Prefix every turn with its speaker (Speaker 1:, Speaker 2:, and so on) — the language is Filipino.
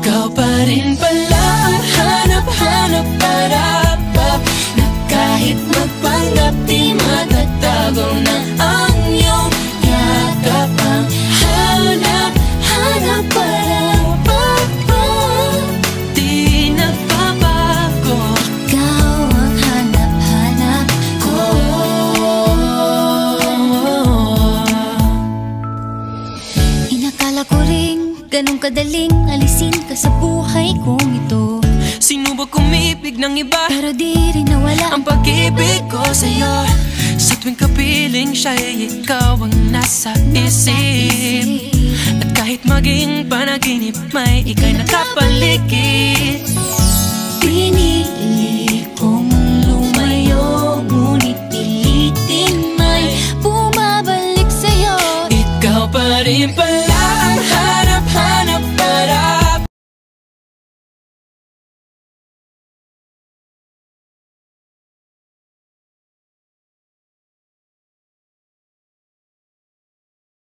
Speaker 1: ikaw pa rin pala ang hanap-hanap para ba na kahit magpanggap di matatago na ang iyong yakap. Ang hanap-hanap para ba di nagbabago.
Speaker 2: Ikaw ang hanap-hanap ko. Inakala ko ring ganun kadaling alisin ka sa buhay kong ito.
Speaker 1: Sino ba kumibig ng iba?
Speaker 2: Pero di rin nawala
Speaker 1: ang pag-ibig ko sa'yo. Sa tuwing kapiling siya'y ikaw ang nasa isip. At kahit maging panaginip may ika'y nakapaligid.